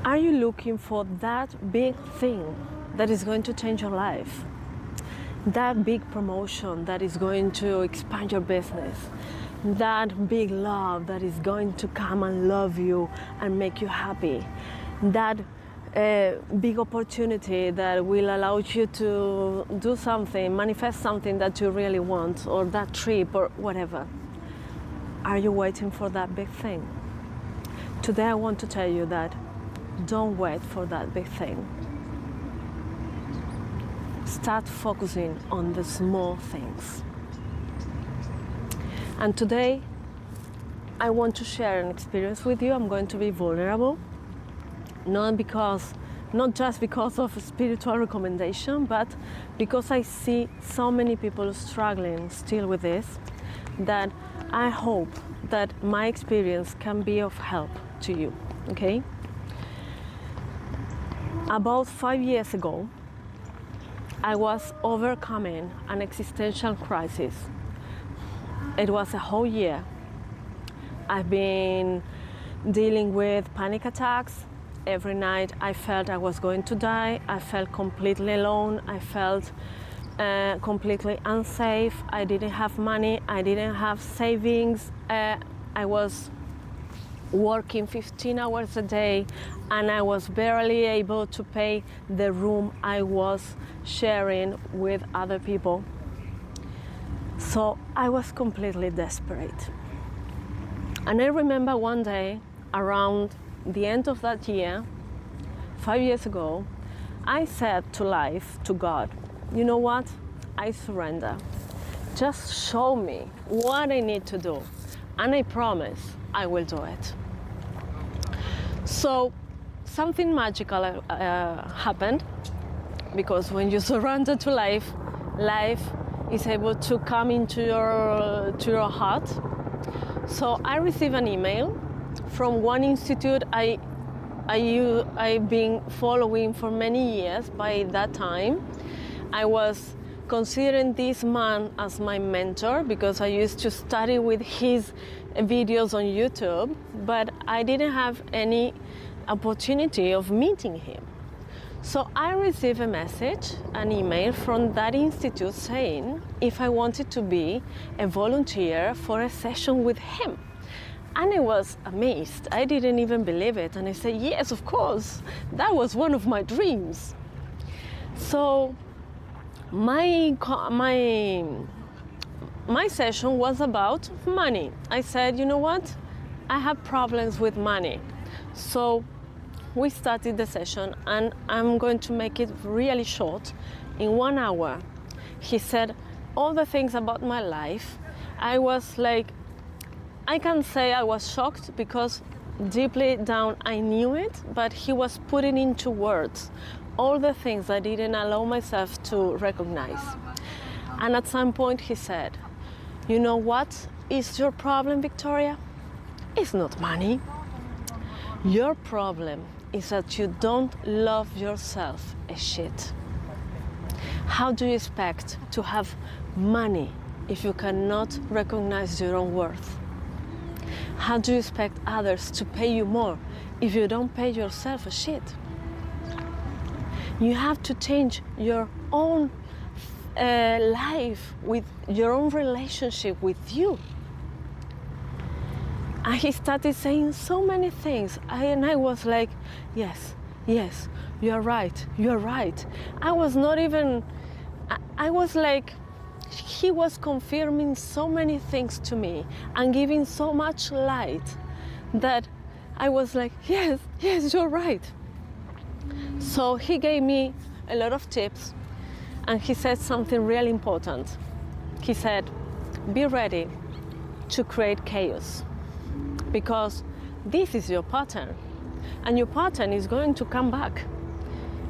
Are you looking for that big thing that is going to change your life? That big promotion that is going to expand your business? That big love that is going to come and love you and make you happy? That big opportunity that will allow you to do something, manifest something that you really want, or that trip or whatever? Are you waiting for that big thing? Today I want to tell you that don't wait for that big thing. Start focusing on the small things. And today I want to share an experience with you. I'm going to be vulnerable, not just because of a spiritual recommendation, but because I see so many people struggling still with this, that I hope that my experience can be of help to you, okay? About 5 years ago, I was overcoming an existential crisis. It was a whole year. I've been dealing with panic attacks. Every night I felt I was going to die. I felt completely alone. I felt completely unsafe. I didn't have money. I didn't have savings. I was working 15 hours a day, and I was barely able to pay the room I was sharing with other people. So I was completely desperate. And I remember one day around the end of that year, 5 years ago, I said to life, to God, you know what? I surrender. Just show me what I need to do, and I promise I will do it. So something magical happened, because when you surrender to life, life is able to come into your heart. So I received an email from one institute I've been following for many years. By that time, I was considering this man as my mentor, because I used to study with his videos on YouTube, but I didn't have any opportunity of meeting him. So I received a message, an email from that institute saying if I wanted to be a volunteer for a session with him. And I was amazed. I didn't even believe it. And I said, yes, of course. That was one of my dreams. So my session was about money. I said, you know what? I have problems with money. So we started the session, and I'm going to make it really short. In 1 hour, he said all the things about my life. I was like, I can say I was shocked, because deeply down I knew it, but he was putting into words all the things I didn't allow myself to recognize. And at some point he said, you know what is your problem, Victoria? It's not money. Your problem is that you don't love yourself a shit. How do you expect to have money if you cannot recognize your own worth? How do you expect others to pay you more if you don't pay yourself a shit? You have to change your own life, with your own relationship with you. And he started saying so many things, and I was like, yes, you're right. I was not even, I was like, he was confirming so many things to me and giving so much light that I was like, yes, you're right. So he gave me a lot of tips, and he said something really important. He said, be ready to create chaos, because this is your pattern, and your pattern is going to come back.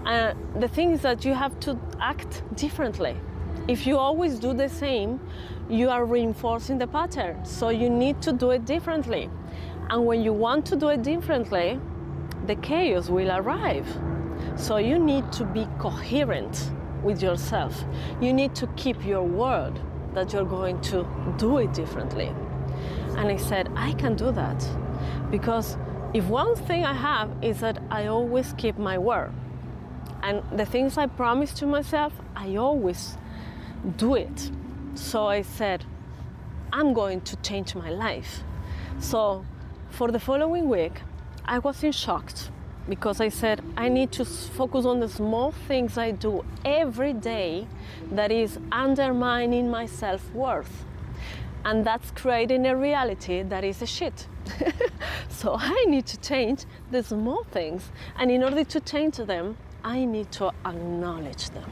The thing is that you have to act differently. If you always do the same, you are reinforcing the pattern. So you need to do it differently. And when you want to do it differently, the chaos will arrive. So you need to be coherent with yourself. You need to keep your word that you're going to do it differently. And I said, I can do that, because if one thing I have is that I always keep my word. And the things I promise to myself, I always do it. So I said, I'm going to change my life. So for the following week, I was in shock because I said, I need to focus on the small things I do every day that is undermining my self-worth. And that's creating a reality that is a shit. So I need to change the small things. And in order to change them, I need to acknowledge them.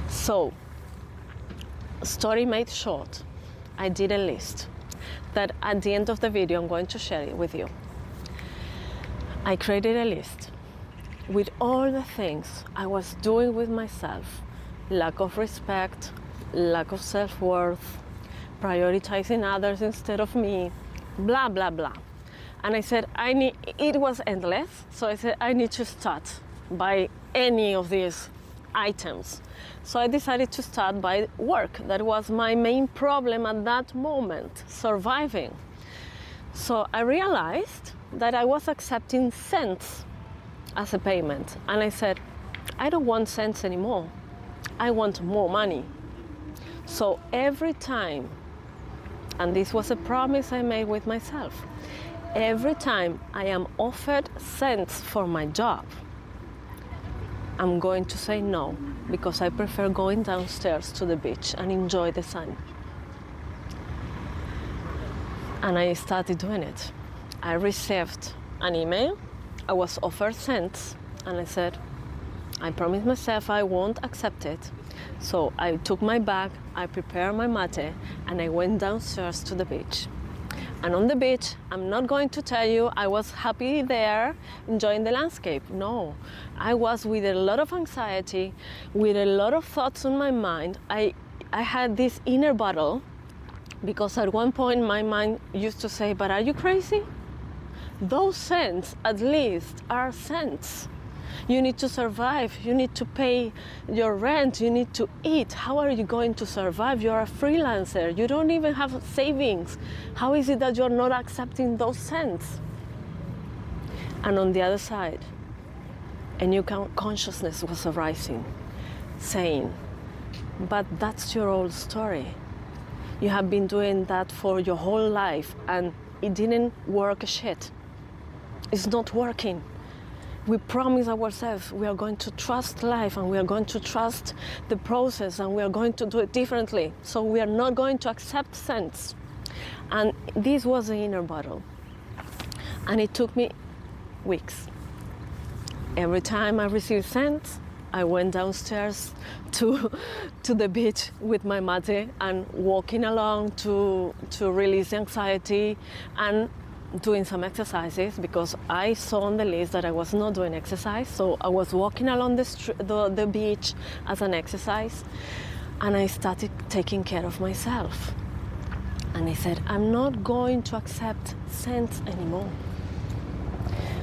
So, story made short, I did a list that at the end of the video, I'm going to share it with you. I created a list with all the things I was doing with myself. Lack of respect, lack of self-worth, prioritizing others instead of me, blah, blah, blah. And I said, it was endless. So I said, I need to start by any of these items. So I decided to start by work. That was my main problem at that moment, surviving. So I realized that I was accepting cents as a payment. And I said, I don't want cents anymore. I want more money. So every time, and this was a promise I made with myself, every time I am offered cents for my job, I'm going to say no, because I prefer going downstairs to the beach and enjoy the sun. And I started doing it. I received an email, I was offered cents, and I said, I promised myself I won't accept it. So I took my bag, I prepared my mate, and I went downstairs to the beach. And on the beach, I'm not going to tell you I was happy there, enjoying the landscape. No, I was with a lot of anxiety, with a lot of thoughts on my mind. I had this inner battle, because at one point my mind used to say, but are you crazy? Those cents, at least, are cents. You need to survive, you need to pay your rent, you need to eat. How are you going to survive? You're a freelancer, you don't even have savings. How is it that you're not accepting those cents? And on the other side, a new consciousness was arising, saying, but that's your old story. You have been doing that for your whole life and it didn't work a shit. It's not working. We promise ourselves we are going to trust life and we are going to trust the process and we are going to do it differently. So we are not going to accept cents. And this was the inner battle. And it took me weeks. Every time I received cents, I went downstairs to the beach with my mate and walking along to release anxiety and doing some exercises, because I saw on the list that I was not doing exercise. So I was walking along the beach as an exercise, and I started taking care of myself. And I said, I'm not going to accept cents anymore.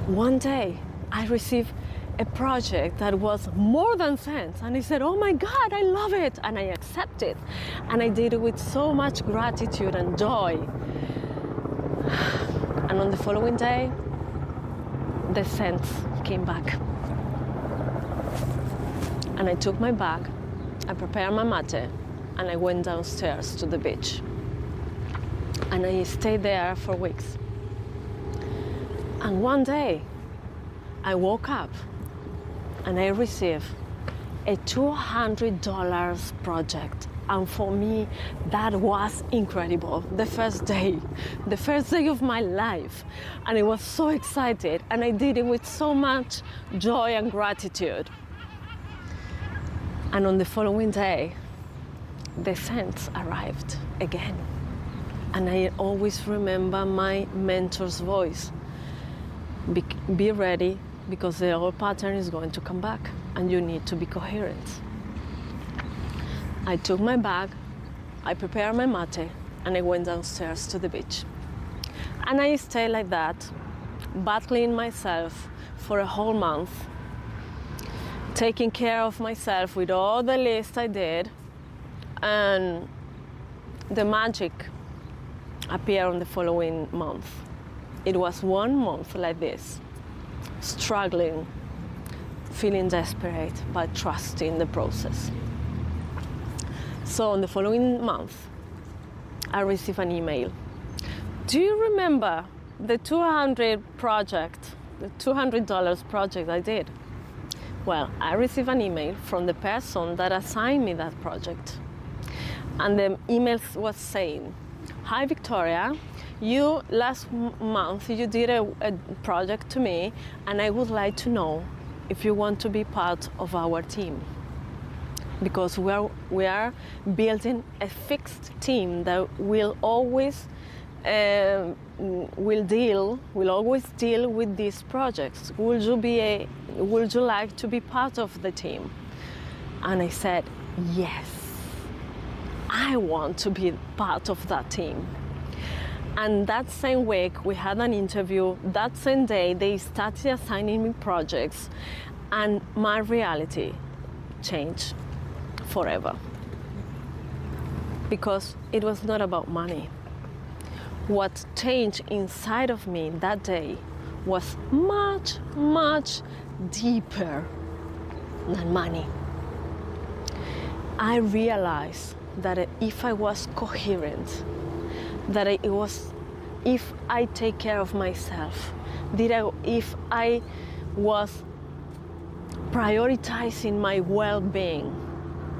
One day I received a project that was more than cents, and I said, oh my God, I love it, and I accepted. And I did it with so much gratitude and joy. And on the following day, the cents came back. And I took my bag, I prepared my mate, and I went downstairs to the beach. And I stayed there for weeks. And one day, I woke up and I received a $200 project. And for me, that was incredible. The first day of my life. And I was so excited, and I did it with so much joy and gratitude. And on the following day, the cents arrived again. And I always remember my mentor's voice. Be ready, because the old pattern is going to come back, and you need to be coherent. I took my bag, I prepared my mate, and I went downstairs to the beach. And I stayed like that, battling myself for a whole month, taking care of myself with all the list I did, and the magic appeared on the following month. It was 1 month like this, struggling, feeling desperate, but trusting the process. So in the following month, I received an email. Do you remember the $200 project I did? Well, I received an email from the person that assigned me that project. And the email was saying, "Hi Victoria, you last month you did a project to me, and I would like to know if you want to be part of our team. Because we are building a fixed team that will always deal with these projects. Would you like to be part of the team?" And I said, yes, I want to be part of that team. And that same week we had an interview. That same day they started assigning me projects, and my reality changed forever. Because it was not about money. What changed inside of me that day was much, much deeper than money. I realized that if I was coherent, that if I take care of myself, if I was prioritizing my well-being,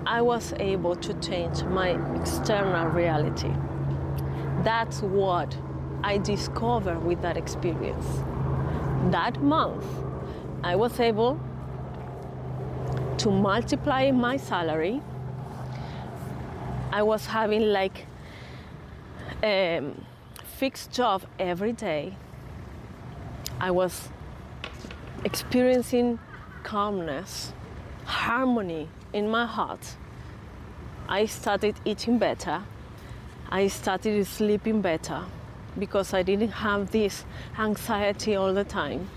I was able to change my external reality. That's what I discovered with that experience. That month, I was able to multiply my salary. I was having like a fixed job every day. I was experiencing calmness, harmony in my heart. I started eating better. I started sleeping better because I didn't have this anxiety all the time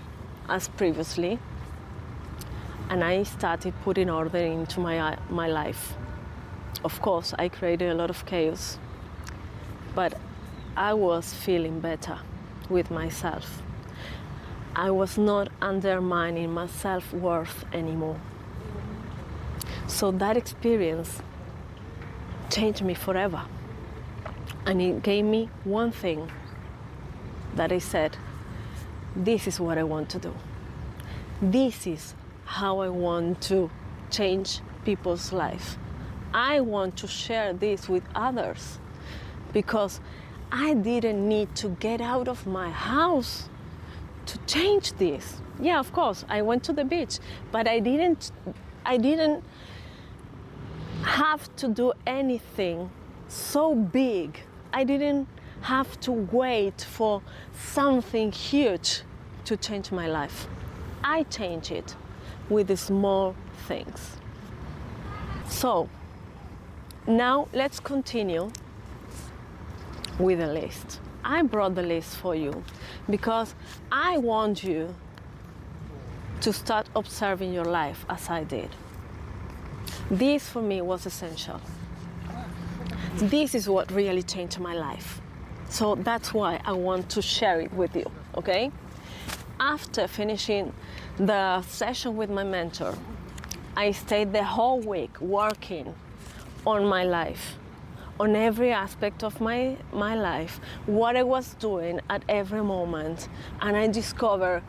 as previously. And I started putting order into my life. Of course, I created a lot of chaos, but I was feeling better with myself. I was not undermining my self-worth anymore. So that experience changed me forever. And it gave me one thing that I said, this is what I want to do. This is how I want to change people's life. I want to share this with others because I didn't need to get out of my house to change this. Yeah, of course, I went to the beach, but I didn't have to do anything so big. I didn't have to wait for something huge to change my life. I change it with the small things. So now let's continue with the list. I brought the list for you because I want you to start observing your life as I did. This for me was essential. This is what really changed my life. So that's why I want to share it with you, okay? After finishing the session with my mentor, I stayed the whole week working on my life, on every aspect of my life, what I was doing at every moment. And I discovered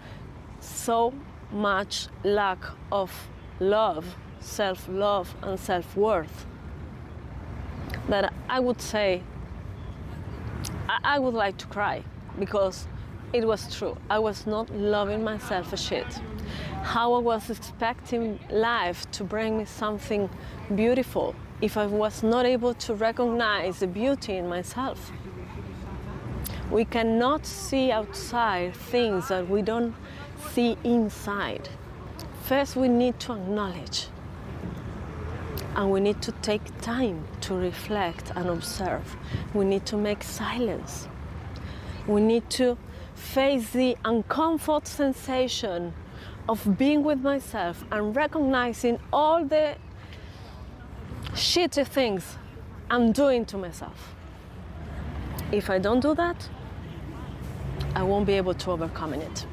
so much lack of love, self-love and self-worth that I would say I would like to cry, because it was true. I was not loving myself a shit. How I was expecting life to bring me something beautiful if I was not able to recognize the beauty in myself. We cannot see outside things that we don't see inside. First, we need to acknowledge, and we need to take time to reflect and observe. We need to make silence. We need to face the uncomfort sensation of being with myself and recognizing all the shitty things I'm doing to myself. If I don't do that, I won't be able to overcome it.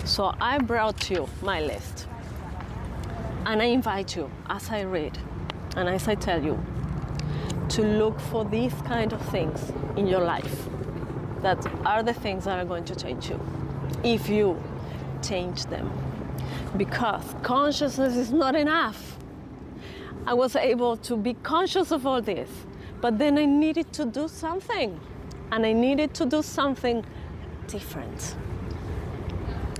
So I brought you my list. And I invite you, as I read, and as I tell you, to look for these kind of things in your life that are the things that are going to change you, if you change them. Because consciousness is not enough. I was able to be conscious of all this, but then I needed to do something, and I needed to do something different.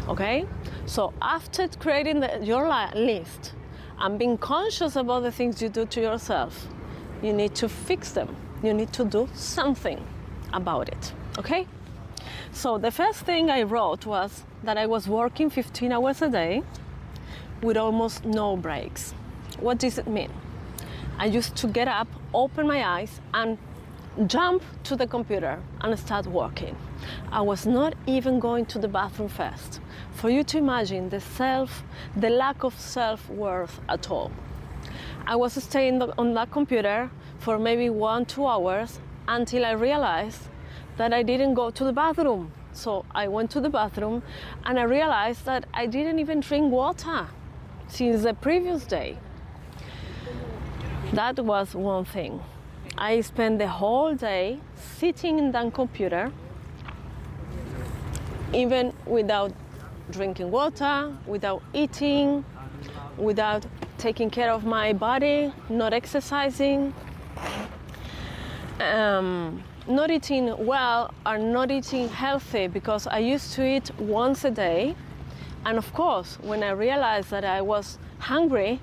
Okay? So after creating your list and being conscious about the things you do to yourself, you need to fix them. You need to do something about it. Okay? So the first thing I wrote was that I was working 15 hours a day with almost no breaks. What does it mean? I used to get up, open my eyes, and jump to the computer and start working. I was not even going to the bathroom first. For you to imagine the lack of self-worth at all. I was staying on that computer for maybe 1-2 hours until I realized that I didn't go to the bathroom. So I went to the bathroom and I realized that I didn't even drink water since the previous day. That was one thing. I spent the whole day sitting in that computer, even without drinking water, without eating, without taking care of my body, not exercising, not eating well or not eating healthy, because I used to eat once a day. And of course, when I realized that I was hungry,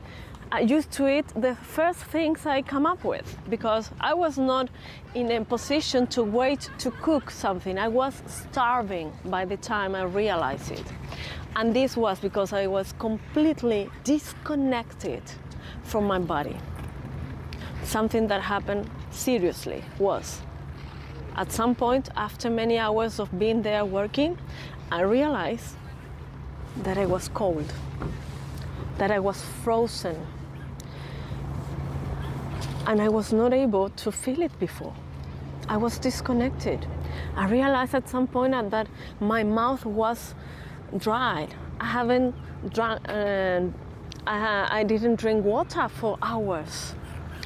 I used to eat the first things I come up with, because I was not in a position to wait to cook something. I was starving by the time I realized it. And this was because I was completely disconnected from my body. Something that happened seriously was, at some point, after many hours of being there working, I realized that I was cold, that I was frozen, and I was not able to feel it before. I was disconnected. I realized at some point that my mouth was dried. I didn't drink water for hours.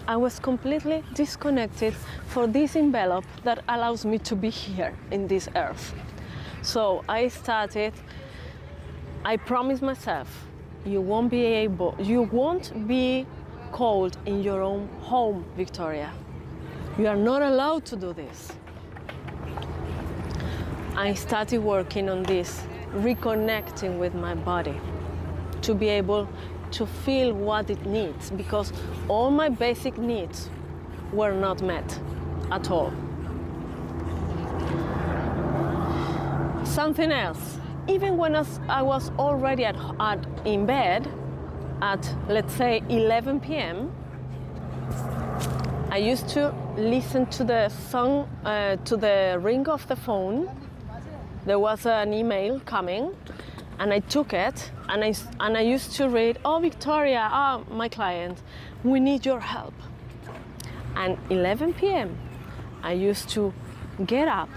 I was completely disconnected for this envelope that allows me to be here in this earth. So I promised myself, you won't be cold in your own home, Victoria. You are not allowed to do this. I started working on this, reconnecting with my body to be able to feel what it needs, because all my basic needs were not met at all. Something else, even when I was already in bed at, let's say, 11 p.m., I used to listen to the song, to the ring of the phone. There was an email coming, and I took it, and I used to read, "Oh, Victoria, my client, we need your help." And 11 p.m., I used to get up,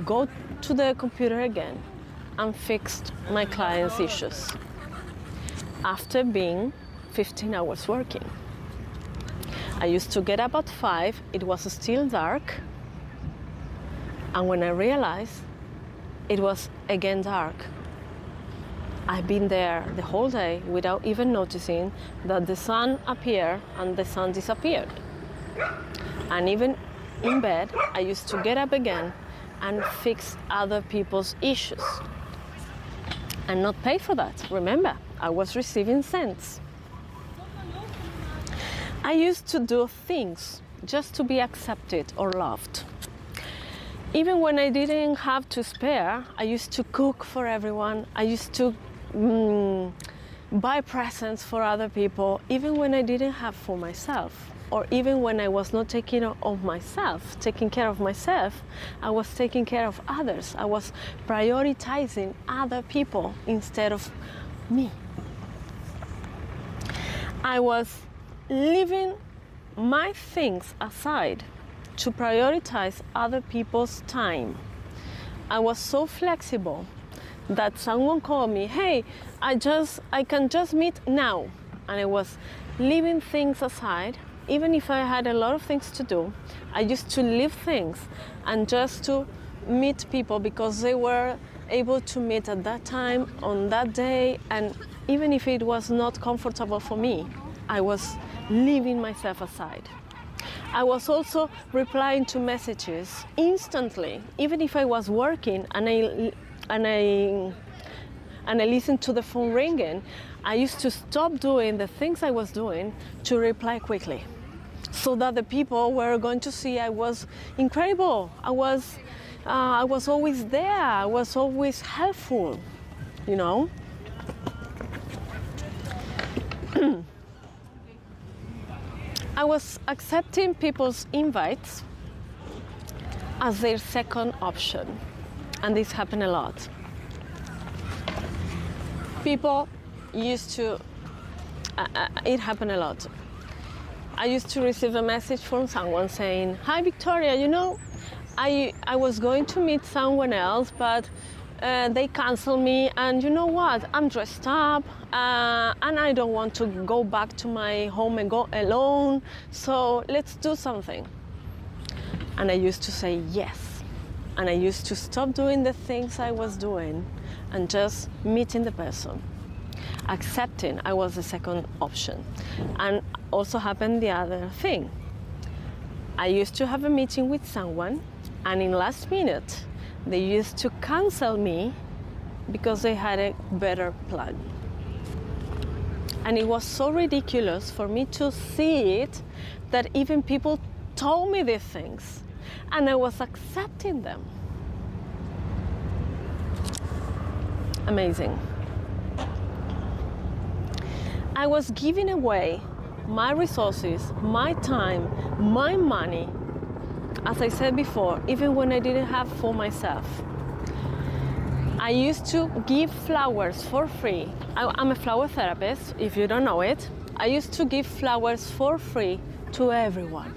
go to the computer again, and fix my client's issues. After being 15 hours working. I used to get up at 5, it was still dark, and when I realized, it was again dark. I've been there the whole day without even noticing that the sun appeared and the sun disappeared. And even in bed, I used to get up again and fix other people's issues and not pay for that. Remember, I was receiving cents. I used to do things just to be accepted or loved. Even when I didn't have to spare, I used to cook for everyone. I used to buy presents for other people, even when I didn't have for myself. Or even when I was not taking care of myself, I was taking care of others. I was prioritizing other people instead of me. I was leaving my things aside to prioritize other people's time. I was so flexible that someone called me, hey, I can just meet now. And I was leaving things aside. Even if I had a lot of things to do, I used to leave things and just to meet people because they were able to meet at that time, on that day, and even if it was not comfortable for me, I was leaving myself aside. I was also replying to messages instantly, even if I was working and I listened to the phone ringing. I used to stop doing the things I was doing to reply quickly, so that the people were going to see I was incredible. I was always there. I was always helpful, you know. I was accepting people's invites as their second option, and this happened a lot. People used to, it happened a lot. I used to receive a message from someone saying, hi Victoria, you know, I was going to meet someone else, but they canceled me, and you know what, I'm dressed up and I don't want to go back to my home and go alone, so let's do something. And I used to say yes, and I used to stop doing the things I was doing and just meeting the person, accepting I was the second option. And also happened the other thing. I used to have a meeting with someone, and in last minute they used to cancel me because they had a better plan. And it was so ridiculous for me to see it, that even people told me these things and I was accepting them. Amazing. I was giving away my resources, my time, my money, as I said before, even when I didn't have for myself. I used to give flowers for free. I'm a flower therapist, if you don't know it. I used to give flowers for free to everyone.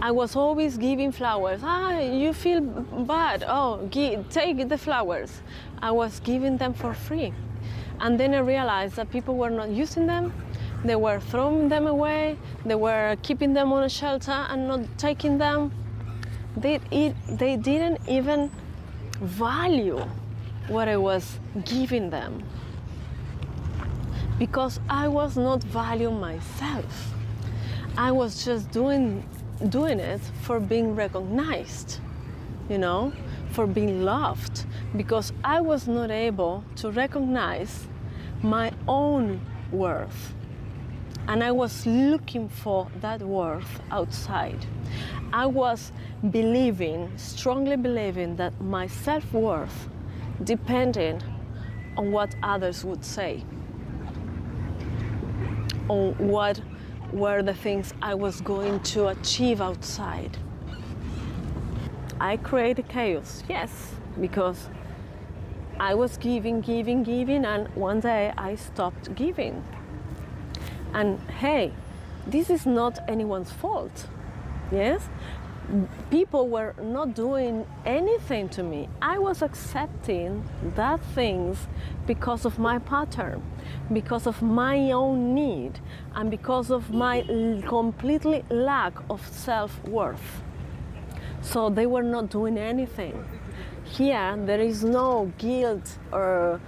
I was always giving flowers. You feel bad? Oh, take the flowers. I was giving them for free. And then I realized that people were not using them. They were throwing them away. They were keeping them on a shelter and not taking them. They didn't even value what I was giving them, because I was not valuing myself. I was just doing it for being recognized, you know, for being loved, because I was not able to recognize my own worth. And I was looking for that worth outside. I was strongly believing that my self-worth depended on what others would say, on what were the things I was going to achieve outside. I created chaos, yes, because I was giving, and one day I stopped giving. And hey, this is not anyone's fault, yes? People were not doing anything to me. I was accepting that things because of my pattern, because of my own need, and because of my completely lack of self-worth. So they were not doing anything. Here, there is no guilt or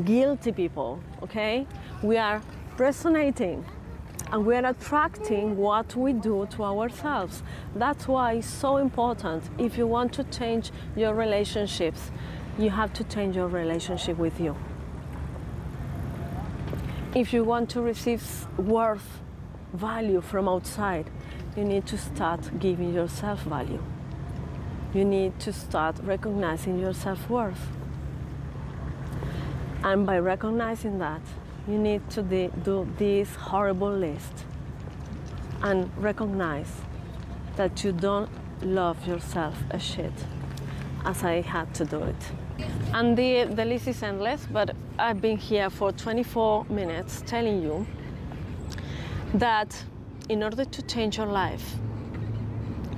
guilty people, okay? We are resonating, and we are attracting what we do to ourselves. That's why it's so important. If you want to change your relationships, you have to change your relationship with you. If you want to receive worth, value from outside, you need to start giving yourself value. You need to start recognizing your self-worth. And by recognizing that, you need to do this horrible list and recognize that you don't love yourself a shit, as I had to do it. And the list is endless, but I've been here for 24 minutes telling you that in order to change your life,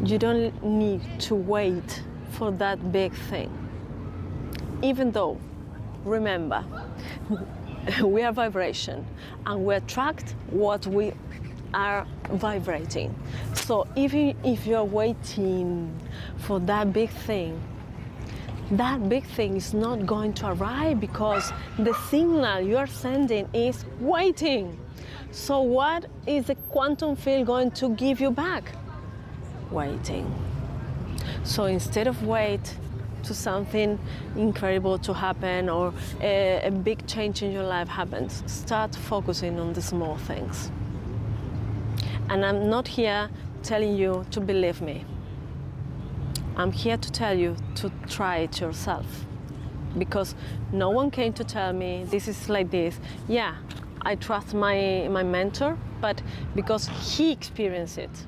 you don't need to wait for that big thing. Even though, remember, we are vibration and we attract what we are vibrating. So even if you're waiting for that big thing is not going to arrive because the signal you are sending is waiting. So what is the quantum field going to give you back? Waiting. So instead of wait to something incredible to happen or a big change in your life happens, start focusing on the small things. And I'm not here telling you to believe me. I'm here to tell you to try it yourself. Because no one came to tell me this is like this. Yeah, I trust my mentor, but because he experienced it.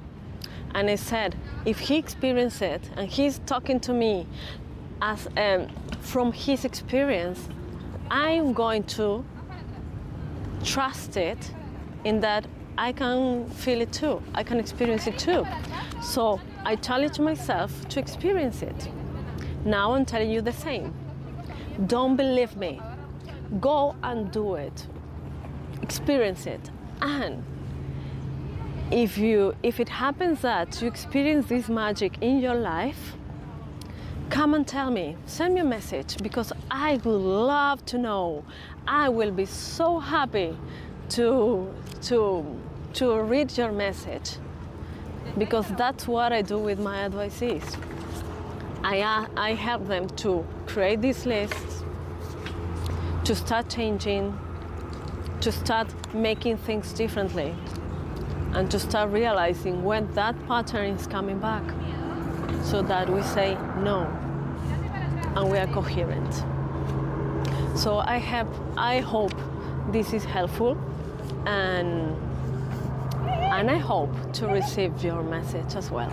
And I said, if he experienced it and he's talking to me as from his experience, I'm going to trust it in that I can feel it too. I can experience it too. So I challenge myself to experience it. Now I'm telling you the same. Don't believe me. Go and do it. Experience it. And if it happens that you experience this magic in your life, come and tell me. Send me a message because I would love to know. I will be so happy to read your message, because that's what I do with my advisees. I help them to create these lists, to start changing, to start making things differently, and to start realizing when that pattern is coming back, so that we say no and we are coherent. So I hope this is helpful, and I hope to receive your message as well.